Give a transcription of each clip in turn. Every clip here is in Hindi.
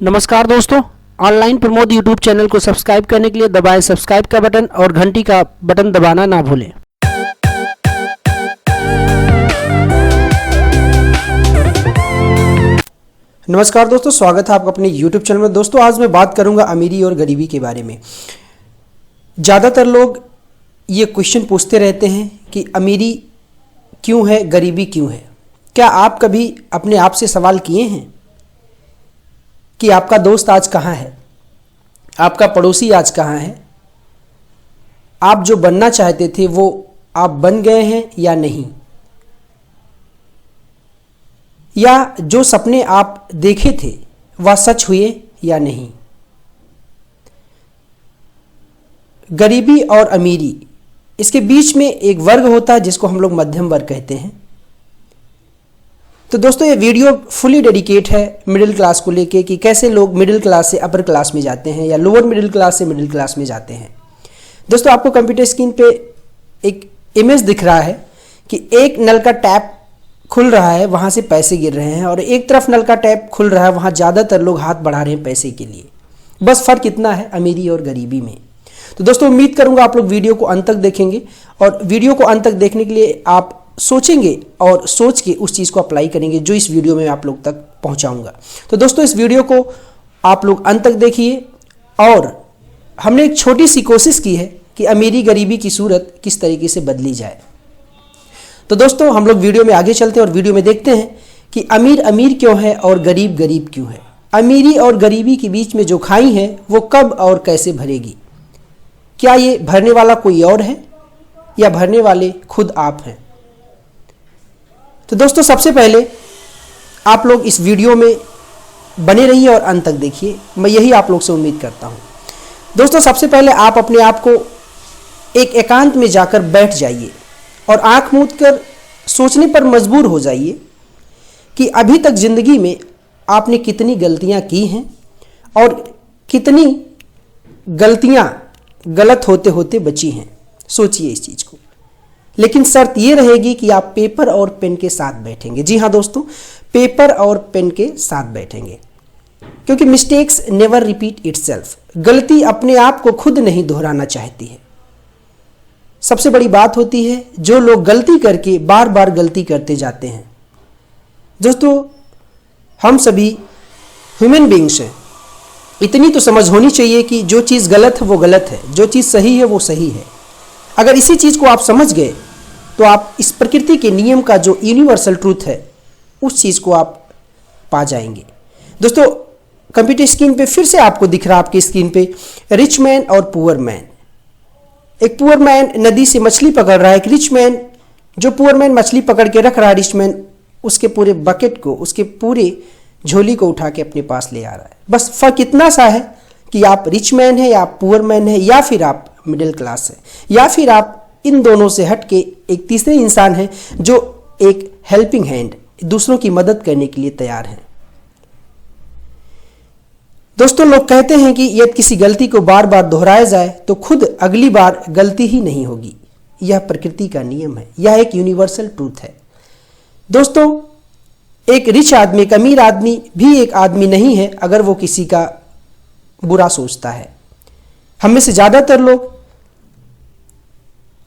नमस्कार दोस्तों, ऑनलाइन प्रमोद यूट्यूब चैनल को सब्सक्राइब करने के लिए दबाएं सब्सक्राइब का बटन और घंटी का बटन दबाना ना भूलें। नमस्कार दोस्तों, स्वागत है आपका अपने YouTube चैनल में। दोस्तों आज मैं बात करूंगा अमीरी और गरीबी के बारे में। ज़्यादातर लोग ये क्वेश्चन पूछते रहते हैं कि अमीरी क्यों है, गरीबी क्यों है। क्या आप कभी अपने आप से सवाल किए हैं कि आपका दोस्त आज कहाँ है, आपका पड़ोसी आज कहाँ है, आप जो बनना चाहते थे वो आप बन गए हैं या नहीं, या जो सपने आप देखे थे वह सच हुए या नहीं। गरीबी और अमीरी, इसके बीच में एक वर्ग होता है जिसको हम लोग मध्यम वर्ग कहते हैं। तो दोस्तों ये वीडियो फुली डेडिकेट है मिडिल क्लास को लेके कि कैसे लोग मिडिल क्लास से अपर क्लास में जाते हैं या लोअर मिडिल क्लास से मिडिल क्लास में जाते हैं। दोस्तों आपको कंप्यूटर स्क्रीन पे एक इमेज दिख रहा है कि एक नल का टैप खुल रहा है, वहाँ से पैसे गिर रहे हैं, और एक तरफ नल का टैप खुल रहा है, वहाँ ज़्यादातर लोग हाथ बढ़ा रहे हैं पैसे के लिए। बस फ़र्क इतना है अमीरी और गरीबी में। तो दोस्तों उम्मीद करूँगा आप लोग वीडियो को अंत तक देखेंगे, और वीडियो को अंत तक देखने के लिए आप सोचेंगे और सोच के उस चीज़ को अप्लाई करेंगे जो इस वीडियो में आप लोग तक पहुंचाऊंगा। तो दोस्तों इस वीडियो को आप लोग अंत तक देखिए, और हमने एक छोटी सी कोशिश की है कि अमीरी गरीबी की सूरत किस तरीके से बदली जाए। तो दोस्तों हम लोग वीडियो में आगे चलते हैं और वीडियो में देखते हैं कि अमीर अमीर क्यों है और गरीब गरीब क्यों है। अमीरी और गरीबी के बीच में जो खाई है वो कब और कैसे भरेगी। क्या ये भरने वाला कोई और है या भरने वाले खुद आप हैं। तो दोस्तों सबसे पहले आप लोग इस वीडियो में बने रहिए और अंत तक देखिए, मैं यही आप लोग से उम्मीद करता हूँ। दोस्तों सबसे पहले आप अपने आप को एक एकांत में जाकर बैठ जाइए और आंख मूंद कर सोचने पर मजबूर हो जाइए कि अभी तक ज़िंदगी में आपने कितनी गलतियाँ की हैं और कितनी गलतियाँ गलत होते होते बची हैं। सोचिए इस चीज़ को। लेकिन शर्त ये रहेगी कि आप पेपर और पेन के साथ बैठेंगे। जी हाँ दोस्तों, पेपर और पेन के साथ बैठेंगे, क्योंकि मिस्टेक्स नेवर रिपीट इटसेल्फ। गलती अपने आप को खुद नहीं दोहराना चाहती है। सबसे बड़ी बात होती है जो लोग गलती करके बार बार गलती करते जाते हैं। दोस्तों हम सभी ह्यूमन बीइंग्स हैं। इतनी तो समझ होनी चाहिए कि जो चीज़ गलत है वो गलत है, जो चीज़ सही है वो सही है। अगर इसी चीज़ को आप समझ गए तो आप इस प्रकृति के नियम का जो यूनिवर्सल ट्रूथ है उस चीज़ को आप पा जाएंगे। दोस्तों कंप्यूटर स्क्रीन पे फिर से आपको दिख रहा है, आपकी स्क्रीन पे, रिच मैन और पुअर मैन। एक पुअर मैन नदी से मछली पकड़ रहा है, एक रिच मैन, जो पुअर मैन मछली पकड़ के रख रहा है, रिच मैन उसके पूरे बकेट को, उसके पूरे झोली को उठा के अपने पास ले आ रहा है। बस फर्क इतना सा है कि आप रिच मैन है या आप पुअर मैन है, या फिर आप मिडिल क्लास है, या फिर आप इन दोनों से हट के एक तीसरे इंसान है जो एक हेल्पिंग हैंड, दूसरों की मदद करने के लिए तैयार है। दोस्तों लोग कहते हैं कि यदि किसी गलती को बार बार दोहराया जाए तो खुद अगली बार गलती ही नहीं होगी। यह प्रकृति का नियम है, यह एक यूनिवर्सल ट्रूथ है। दोस्तों एक रिच आदमी, एक अमीर आदमी भी एक आदमी नहीं है अगर वो किसी का बुरा सोचता है। हम में से ज़्यादातर लोग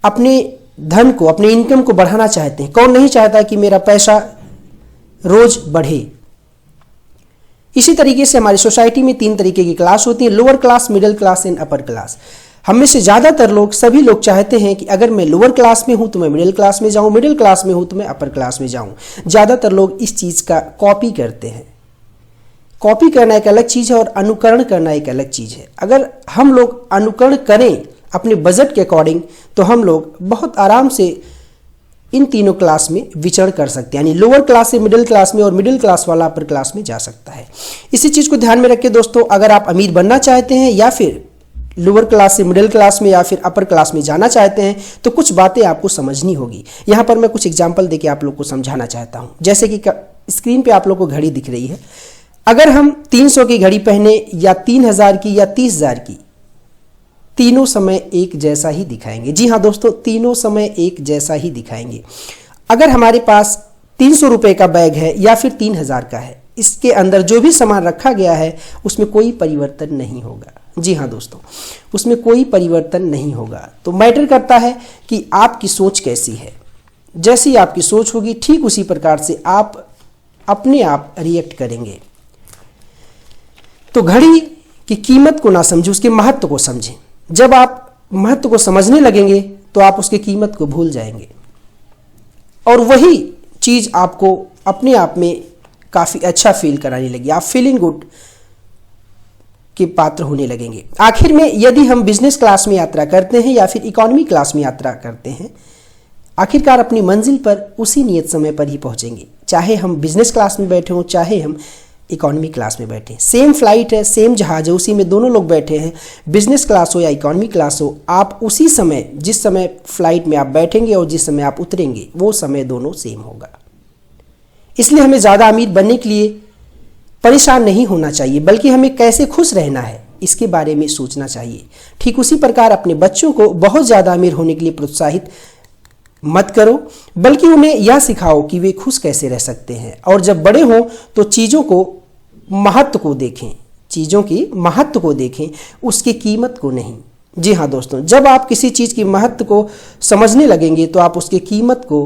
अपने धन को, अपने इनकम को बढ़ाना चाहते हैं। कौन नहीं चाहता कि मेरा पैसा रोज बढ़े। इसी तरीके से हमारी सोसाइटी में 3 तरीके की क्लास होती है, lower class, middle class and upper class. हम में से ज़्यादातर लोग, सभी लोग चाहते हैं कि अगर मैं लोअर क्लास में हूँ तो मैं मिडिल क्लास में जाऊँ, मिडिल क्लास में हूँ तो मैं अपर क्लास में जाऊँ। ज़्यादातर लोग इस चीज़ का कॉपी करते हैं। कॉपी करना एक अलग चीज़ है और अनुकरण करना एक अलग चीज़ है। अगर हम लोग अनुकरण करें अपने बजट के अकॉर्डिंग तो हम लोग बहुत आराम से इन तीनों क्लास में विचरण कर सकते हैं, यानी लोअर क्लास से मिडिल क्लास में और मिडिल क्लास वाला अपर क्लास में जा सकता है। इसी चीज़ को ध्यान में रख के दोस्तों, अगर आप अमीर बनना चाहते हैं या फिर लोअर क्लास से मिडिल क्लास में या फिर अपर क्लास में जाना चाहते हैं तो कुछ बातें आपको समझनी होगी। यहाँ पर मैं कुछ एग्जाम्पल देके आप लोग को समझाना चाहता हूँ। जैसे कि स्क्रीन पे आप लोग को घड़ी दिख रही है। अगर हम 300 की घड़ी पहने या 3000 की या 30,000 की, तीनों समय एक जैसा ही दिखाएंगे। जी हाँ दोस्तों, तीनों समय एक जैसा ही दिखाएंगे। अगर हमारे पास 300 रुपये का बैग है या फिर 3000 का है, इसके अंदर जो भी सामान रखा गया है उसमें कोई परिवर्तन नहीं होगा। जी हाँ दोस्तों, उसमें कोई परिवर्तन नहीं होगा। तो मैटर करता है कि आपकी सोच कैसी है। जैसी आपकी सोच होगी ठीक उसी प्रकार से आप अपने आप रिएक्ट करेंगे। तो घड़ी की कीमत को ना समझें, उसके महत्व को समझें। जब आप महत्व को समझने लगेंगे तो आप उसकी कीमत को भूल जाएंगे और वही चीज़ आपको अपने आप में काफ़ी अच्छा फील कराने लगी। आप फीलिंग गुड के पात्र होने लगेंगे। आखिर में यदि हम बिजनेस क्लास में यात्रा करते हैं या फिर इकोनॉमी क्लास में यात्रा करते हैं, आखिरकार अपनी मंजिल पर उसी नियत समय पर ही पहुंचेंगे। चाहे हम बिजनेस क्लास में बैठे हों, चाहे हम इकोनॉमी क्लास में बैठे। सेम फ्लाइट है, सेम जहाज है, उसी में दोनों लोग बैठे हैं। बिजनेस क्लास हो या इकोनॉमी क्लास हो, आप उसी समय, जिस समय फ्लाइट में आप बैठेंगे और जिस समय आप उतरेंगे, वो समय दोनों सेम होगा। इसलिए हमें ज़्यादा अमीर बनने के लिए परेशान नहीं होना चाहिए, बल्कि हमें कैसे खुश रहना है इसके बारे में सोचना चाहिए। ठीक उसी प्रकार अपने बच्चों को बहुत ज़्यादा अमीर होने के लिए प्रोत्साहित मत करो, बल्कि उन्हें यह सिखाओ कि वे खुश कैसे रह सकते हैं। और जब बड़े हों तो चीज़ों को महत्व को देखें, चीज़ों की महत्व को देखें, उसकी कीमत को नहीं। जी हाँ दोस्तों, जब आप किसी चीज़ की महत्व को समझने लगेंगे तो आप उसकी कीमत को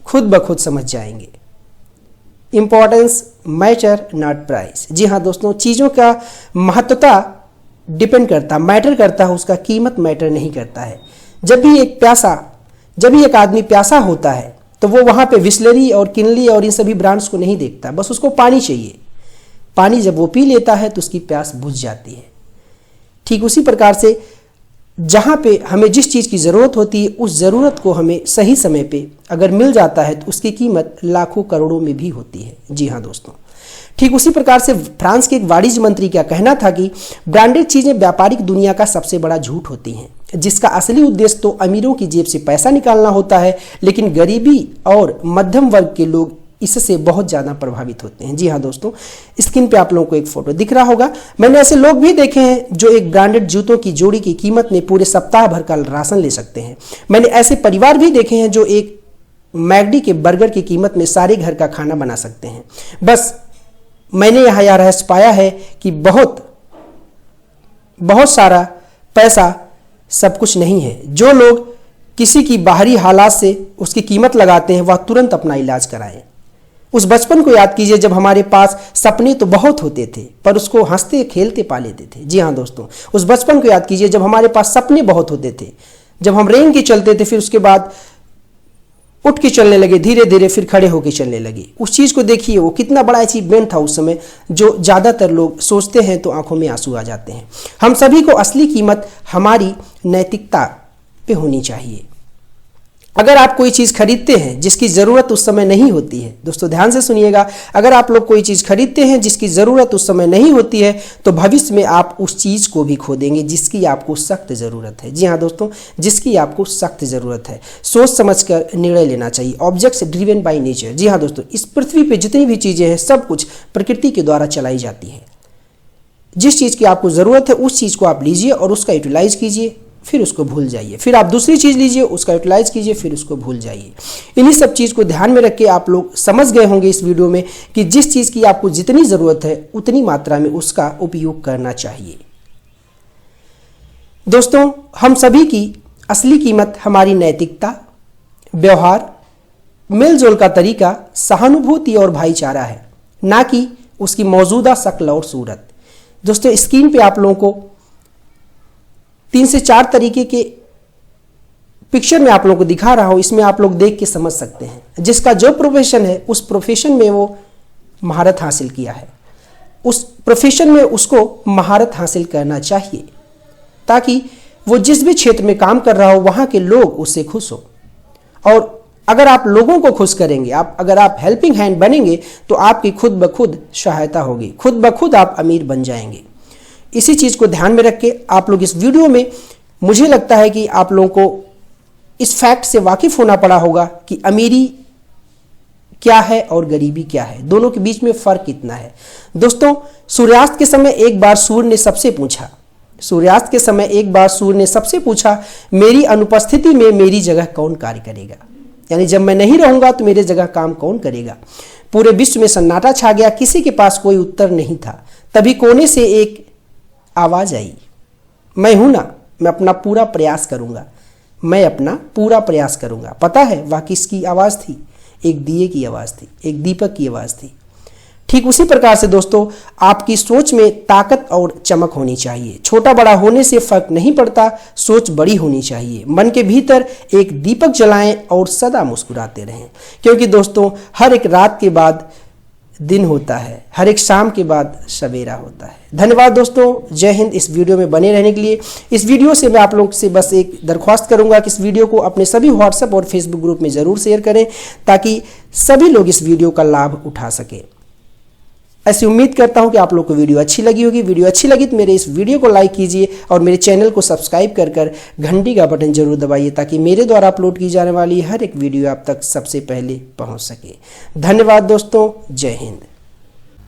खुद ब खुद समझ जाएंगे। Importance matter not price. जी हाँ दोस्तों, चीज़ों का महत्वता डिपेंड करता, मैटर करता है, उसका कीमत मैटर नहीं करता है। जब भी एक आदमी प्यासा होता है तो वो वहाँ पे बिसलेरी और किनली और इन सभी ब्रांड्स को नहीं देखता, बस उसको पानी चाहिए। पानी जब वो पी लेता है तो उसकी प्यास बुझ जाती है। ठीक उसी प्रकार से जहाँ पे हमें जिस चीज़ की ज़रूरत होती है, उस ज़रूरत को हमें सही समय पे अगर मिल जाता है तो उसकी कीमत लाखों करोड़ों में भी होती है। जी हाँ दोस्तों, ठीक उसी प्रकार से फ्रांस के एक वाणिज्य मंत्री का कहना था कि ब्रांडेड चीज़ें व्यापारिक दुनिया का सबसे बड़ा झूठ होती हैं, जिसका असली उद्देश्य तो अमीरों की जेब से पैसा निकालना होता है, लेकिन गरीबी और मध्यम वर्ग के लोग इससे बहुत ज़्यादा प्रभावित होते हैं। जी हाँ दोस्तों, स्क्रीन पे आप लोगों को एक फोटो दिख रहा होगा। मैंने ऐसे लोग भी देखे हैं जो एक ब्रांडेड जूतों की जोड़ी की कीमत में पूरे सप्ताह भर का राशन ले सकते हैं। मैंने ऐसे परिवार भी देखे हैं जो एक मैगडी के बर्गर की कीमत में सारे घर का खाना बना सकते हैं। बस मैंने यहाँ यह रहस्य पाया है कि बहुत सारा पैसा सब कुछ नहीं है। जो लोग किसी की बाहरी हालात से उसकी कीमत लगाते हैं, वह तुरंत अपना इलाज कराएं। उस बचपन को याद कीजिए जब हमारे पास सपने तो बहुत होते थे पर उसको हंसते खेलते पा लेते थे। जी हाँ दोस्तों, उस बचपन को याद कीजिए जब हमारे पास सपने बहुत होते थे, जब हम रेंग के चलते थे, फिर उसके बाद उठ के चलने लगे, धीरे धीरे फिर खड़े होकर चलने लगे। उस चीज़ को देखिए, वो कितना बड़ा अचीवमेंट था उस समय, जो ज़्यादातर लोग सोचते हैं तो आंखों में आंसू आ जाते हैं। हम सभी को असली कीमत हमारी नैतिकता पे होनी चाहिए। अगर आप कोई चीज़ खरीदते हैं जिसकी ज़रूरत उस समय नहीं होती है, दोस्तों ध्यान से सुनिएगा, अगर आप लोग कोई चीज़ खरीदते हैं जिसकी ज़रूरत उस समय नहीं होती है तो भविष्य में आप उस चीज़ को भी खो देंगे जिसकी आपको सख्त ज़रूरत है। जी हाँ दोस्तों, जिसकी आपको सख्त ज़रूरत है। सोच समझ कर निर्णय लेना चाहिए। Objects driven by nature. जी हाँ दोस्तों, इस पृथ्वी पर जितनी भी चीज़ें हैं सब कुछ प्रकृति के द्वारा चलाई जाती है। जिस चीज़ की आपको ज़रूरत है उस चीज़ को आप लीजिए और उसका यूटिलाइज कीजिए, फिर उसको भूल जाइए। फिर आप दूसरी चीज़ लीजिए, उसका यूटिलाइज कीजिए, फिर उसको भूल जाइए। इन्हीं सब चीज़ को ध्यान में रख के आप लोग समझ गए होंगे इस वीडियो में कि जिस चीज़ की आपको जितनी ज़रूरत है उतनी मात्रा में उसका उपयोग करना चाहिए। दोस्तों, हम सभी की असली कीमत हमारी नैतिकता, व्यवहार, मेलजोल का तरीका, सहानुभूति और भाईचारा है, ना कि उसकी मौजूदा शक्ल और सूरत। दोस्तों, स्क्रीन पे आप लोगों को 3 से 4 तरीके के पिक्चर में आप लोगों को दिखा रहा हूं, इसमें आप लोग देख के समझ सकते हैं। जिसका जो प्रोफेशन है उस प्रोफेशन में वो महारत हासिल किया है, उस प्रोफेशन में उसको महारत हासिल करना चाहिए ताकि वो जिस भी क्षेत्र में काम कर रहा हो वहां के लोग उससे खुश हो। और अगर आप लोगों को खुश करेंगे, अगर आप हेल्पिंग हैंड बनेंगे तो आपकी खुद ब खुद सहायता होगी, खुद ब खुद आप अमीर बन जाएंगे। इसी चीज़ को ध्यान में रख के आप लोग इस वीडियो में, मुझे लगता है कि आप लोगों को इस फैक्ट से वाकिफ होना पड़ा होगा कि अमीरी क्या है और गरीबी क्या है, दोनों के बीच में फ़र्क कितना है। दोस्तों, सूर्यास्त के समय एक बार सूर्य ने सबसे पूछा, मेरी अनुपस्थिति में मेरी जगह कौन कार्य करेगा, यानी जब मैं नहीं रहूँगा तो मेरे जगह काम कौन करेगा। पूरे विश्व में सन्नाटा छा गया, किसी के पास कोई उत्तर नहीं था। तभी कोने से एक आवाज आई, मैं हूं ना, मैं अपना पूरा प्रयास करूंगा, मैं अपना पूरा प्रयास करूंगा। पता है वह किसकी आवाज थी? एक दिए की आवाज थी, एक दीपक की आवाज थी। ठीक उसी प्रकार से दोस्तों, आपकी सोच में ताकत और चमक होनी चाहिए। छोटा बड़ा होने से फर्क नहीं पड़ता, सोच बड़ी होनी चाहिए। मन के भीतर एक दीपक जलाएं और सदा मुस्कुराते रहें, क्योंकि दोस्तों हर एक रात के बाद दिन होता है, हर एक शाम के बाद सवेरा होता है। धन्यवाद दोस्तों, जय हिंद। इस वीडियो में बने रहने के लिए। इस वीडियो से मैं आप लोग से बस एक दरख्वास्त करूंगा कि इस वीडियो को अपने सभी व्हाट्सएप और फेसबुक ग्रुप में ज़रूर शेयर करें, ताकि सभी लोग इस वीडियो का लाभ उठा सकें। ऐसी उम्मीद करता हूं कि आप लोग को वीडियो अच्छी लगी होगी। वीडियो अच्छी लगी तो मेरे इस वीडियो को लाइक कीजिए और मेरे चैनल को सब्सक्राइब कर घंटी का बटन जरूर दबाइए, ताकि मेरे द्वारा अपलोड की जाने वाली हर एक वीडियो आप तक सबसे पहले पहुंच सके। धन्यवाद दोस्तों, जय Hind.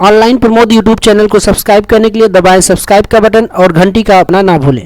Online Pramod YouTube channel को सब्सक्राइब करने के लिए दबाएं सब्सक्राइब का बटन और घंटी का अपना ना भूलें।